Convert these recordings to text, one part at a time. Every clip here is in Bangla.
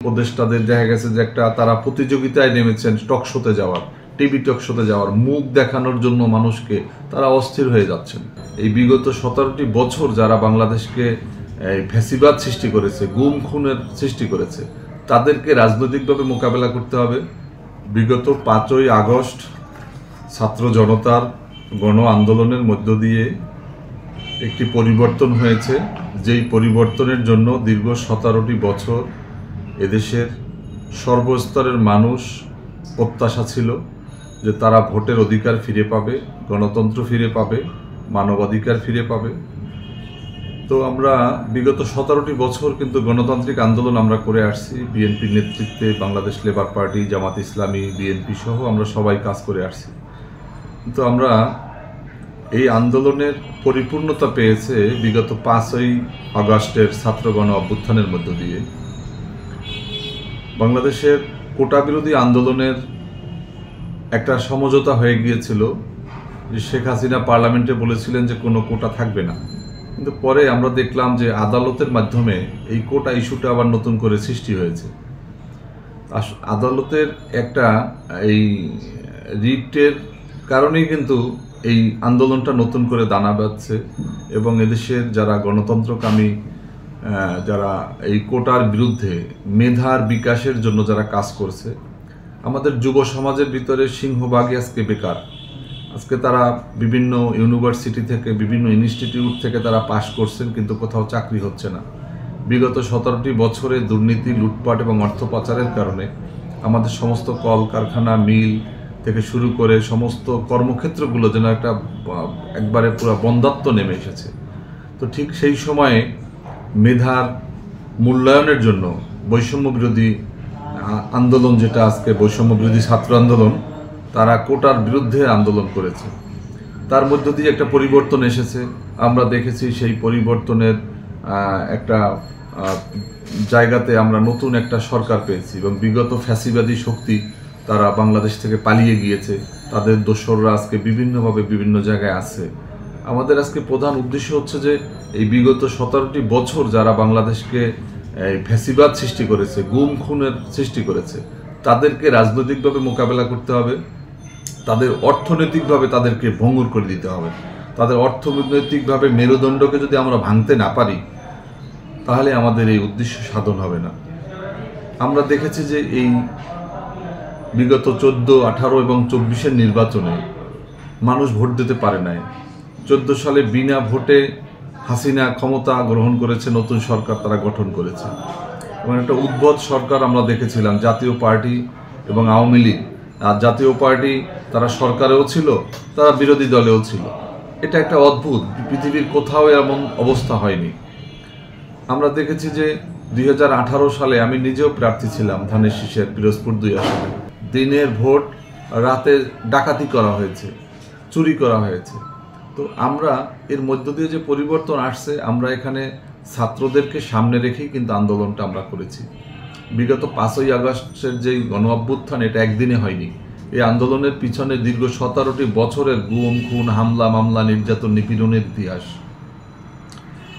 উপদেষ্টাদের দেখা গেছে যে একটা তারা প্রতিযোগিতায় নেমেছেন টক শোতে যাওয়ার, টিভি টক শোতে যাওয়ার, মুখ দেখানোর জন্য মানুষকে তারা অস্থির হয়ে যাচ্ছেন। এই বিগত 17টি বছর যারা বাংলাদেশকে ফ্যাসিবাদ সৃষ্টি করেছে, গুম খুনের সৃষ্টি করেছে, তাদেরকে রাজনৈতিকভাবে মোকাবেলা করতে হবে। বিগত 5ই আগস্ট ছাত্র জনতার গণ আন্দোলনের মধ্য দিয়ে একটি পরিবর্তন হয়েছে, যেই পরিবর্তনের জন্য দীর্ঘ 17টি বছর এদেশের সর্বস্তরের মানুষ প্রত্যাশা ছিল যে তারা ভোটের অধিকার ফিরে পাবে, গণতন্ত্র ফিরে পাবে, মানবাধিকার ফিরে পাবে। তো আমরা বিগত 17টি বছর কিন্তু গণতান্ত্রিক আন্দোলন আমরা করে আসছি। বিএনপির নেতৃত্বে Bangladesh labour party, Jamaat Islami, BNP সহ আমরা সবাই কাজ করে আসছি। কিন্তু আমরা এই আন্দোলনের পরিপূর্ণতা পেয়েছে বিগত 5ই আগস্টের ছাত্র গণ অভ্যুত্থানের মধ্য দিয়ে। বাংলাদেশের কোটা বিরোধী আন্দোলনের একটা সমঝোতা হয়ে গিয়েছিল যে শেখ হাসিনা পার্লামেন্টে বলেছিলেন যে কোনো কোটা থাকবে না, কিন্তু পরে আমরা দেখলাম যে আদালতের মাধ্যমে এই কোটা ইস্যুটা আবার নতুন করে সৃষ্টি হয়েছে। আদালতের একটা এই রিটের কারণেই কিন্তু এই আন্দোলনটা নতুন করে দানা বাঁধছে এবং এদেশের যারা গণতন্ত্রকামী, যারা এই কোটার বিরুদ্ধে মেধার বিকাশের জন্য যারা কাজ করছে, আমাদের যুব সমাজের ভিতরে সিংহভাগই আজকে বেকার। আজকে তারা বিভিন্ন ইউনিভার্সিটি থেকে, বিভিন্ন ইনস্টিটিউট থেকে তারা পাশ করছেন, কিন্তু কোথাও চাকরি হচ্ছে না। বিগত 17টি বছরে দুর্নীতি, লুটপাট এবং অর্থ পাচারের কারণে আমাদের সমস্ত কলকারখানা, মিল থেকে শুরু করে সমস্ত কর্মক্ষেত্রগুলো যেন একবারে পুরো বন্ধ্যাত্ব নেমে এসেছে। তো ঠিক সেই সময়ে মেধার মূল্যায়নের জন্য বৈষম্য বিরোধী আন্দোলন, যেটা আজকে বৈষম্য বিরোধী ছাত্র আন্দোলন, তারা কোটার বিরুদ্ধে আন্দোলন করেছে। তার মধ্য দিয়ে একটা পরিবর্তন এসেছে। আমরা দেখেছি সেই পরিবর্তনের একটা জায়গাতে আমরা নতুন একটা সরকার পেয়েছি এবং বিগত ফ্যাসিবাদী শক্তি তারা বাংলাদেশ থেকে পালিয়ে গিয়েছে। তাদের দোসররা আজকে বিভিন্নভাবে বিভিন্ন জায়গায় আছে। আমাদের আজকে প্রধান উদ্দেশ্য হচ্ছে যে এই বিগত 17টি বছর যারা বাংলাদেশকে ফ্যাসিবাদ সৃষ্টি করেছে, গুম খুনের সৃষ্টি করেছে, তাদেরকে রাজনৈতিকভাবে মোকাবেলা করতে হবে। তাদের অর্থনৈতিকভাবে তাদেরকে ভঙ্গুর করে দিতে হবে। তাদের অর্থনৈতিকভাবে মেরুদণ্ডকে যদি আমরা ভাঙতে না পারি, তাহলে আমাদের এই উদ্দেশ্য সাধন হবে না। আমরা দেখেছি যে এই বিগত 14, 18 এবং 24-এর নির্বাচনে মানুষ ভোট দিতে পারে নাই। 14 সালে বিনা ভোটে হাসিনা ক্ষমতা গ্রহণ করেছে, নতুন সরকার তারা গঠন করেছে এবং একটা উদ্ভট সরকার আমরা দেখেছিলাম। জাতীয় পার্টি এবং আওয়ামী লীগ, আর জাতীয় পার্টি তারা সরকারেও ছিল, তারা বিরোধী দলেও ছিল। এটা একটা অদ্ভুত, পৃথিবীর কোথাও এমন অবস্থা হয়নি। আমরা দেখেছি যে 2018 সালে আমি নিজেও প্রার্থী ছিলাম ধানের শীষের পিরোজপুর 2 আসনে। দিনের ভোট রাতে ডাকাতি করা হয়েছে, চুরি করা হয়েছে। তো আমরা এর মধ্য দিয়ে যে পরিবর্তন আসছে, আমরা এখানে ছাত্রদেরকে সামনে রেখেই কিন্তু আন্দোলনটা আমরা করেছি। বিগত 5ই আগস্টের যেই গণ অভ্যুত্থান, এটা একদিনে হয়নি। এই আন্দোলনের পিছনে দীর্ঘ 17টি বছরের গুম খুন, হামলা মামলা, নির্যাতন, নিপীড়নের ইতিহাস।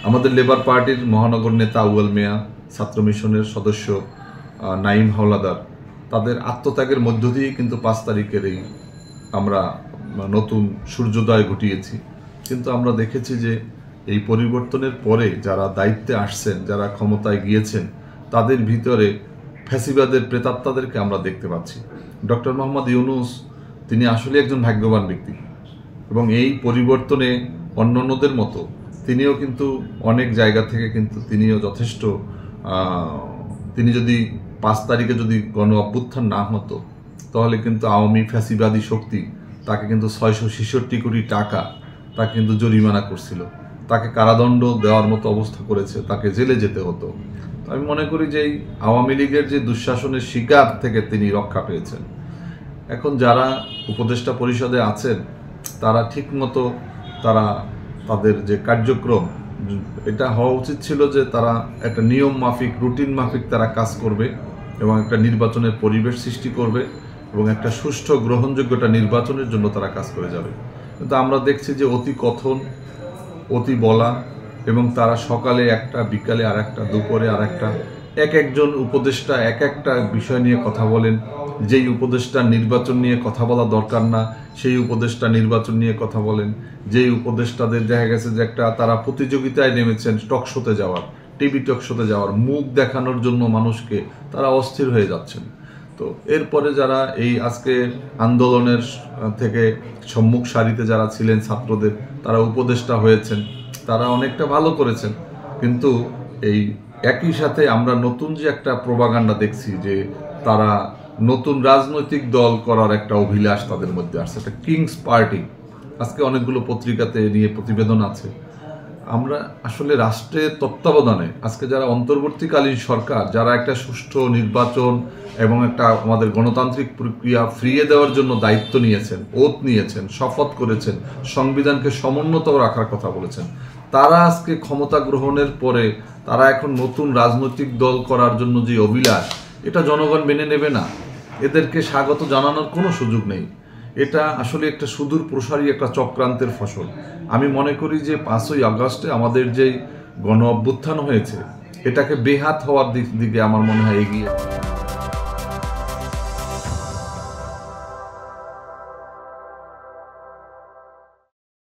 আমাদের লেবার পার্টির মহানগর নেতা আউয়াল মিয়া, ছাত্র মিশনের সদস্য নাইম হাওলাদার, তাদের আত্মত্যাগের মধ্য দিয়েই কিন্তু 5 তারিখের এই আমরা নতুন সূর্যোদয় ঘটিয়েছি। কিন্তু আমরা দেখেছি যে এই পরিবর্তনের পরে যারা দায়িত্বে আসছেন, যারা ক্ষমতায় গিয়েছেন, তাদের ভিতরে ফ্যাসিবাদের প্রেতাত্মাদেরকে আমরা দেখতে পাচ্ছি। ডক্টর মোহাম্মদ ইউনূস, তিনি আসলে একজন ভাগ্যবান ব্যক্তি এবং এই পরিবর্তনে অন্যান্যদের মতো তিনিও কিন্তু অনেক জায়গা থেকে কিন্তু তিনিও যথেষ্ট, তিনি যদি 5 তারিখে যদি গণ অভ্যুত্থান না হতো, তাহলে কিন্তু আওয়ামী ফ্যাসিবাদী শক্তি তাকে কিন্তু 666 কোটি টাকা তাকে কিন্তু জরিমানা করছিল, তাকে কারাদণ্ড দেওয়ার মতো অবস্থা করেছে, তাকে জেলে যেতে হতো। আমি মনে করি যে এই আওয়ামী লীগের যে দুঃশাসনের শিকার থেকে তিনি রক্ষা পেয়েছেন। এখন যারা উপদেষ্টা পরিষদে আছেন, তারা ঠিকমতো তাদের যে কার্যক্রম, এটা হওয়া উচিত ছিল যে তারা একটা নিয়ম মাফিক, রুটিন মাফিক তারা কাজ করবে এবং একটা নির্বাচনের পরিবেশ সৃষ্টি করবে এবং একটা সুষ্ঠু গ্রহণযোগ্যতা নির্বাচনের জন্য তারা কাজ করে যাবে। কিন্তু আমরা দেখছি যে অতি কথন, অতি বলা এবং তারা সকালে একটা, বিকালে আর একটা, দুপুরে আর একটা, এক একজন উপদেষ্টা এক একটা বিষয় নিয়ে কথা বলেন। যেই উপদেষ্টা নির্বাচন নিয়ে কথা বলা দরকার না সেই উপদেষ্টা নির্বাচন নিয়ে কথা বলেন। যেই উপদেষ্টাদের দেখা গেছে যে একটা তারা প্রতিযোগিতায় নেমেছেন টক শোতে যাওয়ার, টিভি টক শোতে যাওয়ার, মুখ দেখানোর জন্য মানুষকে, তারা অস্থির হয়ে যাচ্ছেন। তো এরপরে যারা এই আজকে আন্দোলনের থেকে সম্মুখ সারিতে যারা ছিলেন ছাত্রদের, তারা উপদেষ্টা হয়েছেন, তারা অনেকটা ভালো করেছেন। কিন্তু এই একই সাথে আমরা নতুন যে একটা প্রোপাগান্ডা দেখছি যে তারা নতুন রাজনৈতিক দল করার একটা অভিলাষ তাদের মধ্যে আসছে, একটা কিংস পার্টি। আজকে অনেকগুলো পত্রিকাতে নিয়ে প্রতিবেদন আছে। আমরা আসলে রাষ্ট্রের তত্ত্বাবধানে আজকে যারা অন্তর্বর্তীকালীন সরকার, যারা একটা সুষ্ঠু নির্বাচন এবং একটা আমাদের গণতান্ত্রিক প্রক্রিয়া ফিরিয়ে দেওয়ার জন্য দায়িত্ব নিয়েছেন, ওথ নিয়েছেন, শপথ করেছেন, সংবিধানকে সমুন্নত রাখার কথা বলেছেন, তারা আজকে ক্ষমতা গ্রহণের পরে তারা এখন নতুন রাজনৈতিক দল করার জন্য যে অভিলাষ, এটা জনগণ মেনে নেবে না। এদেরকে স্বাগত জানানোর কোনো সুযোগ নেই। এটা আসলে একটা সুদূর প্রসারী একটা চক্রান্তের ফসল। আমি মনে করি যে 5ই আগস্টে আমাদের যেই গণ অভ্যুত্থান হয়েছে, এটাকে বেহাত হওয়ার দিকে আমার মনে হয় এগিয়ে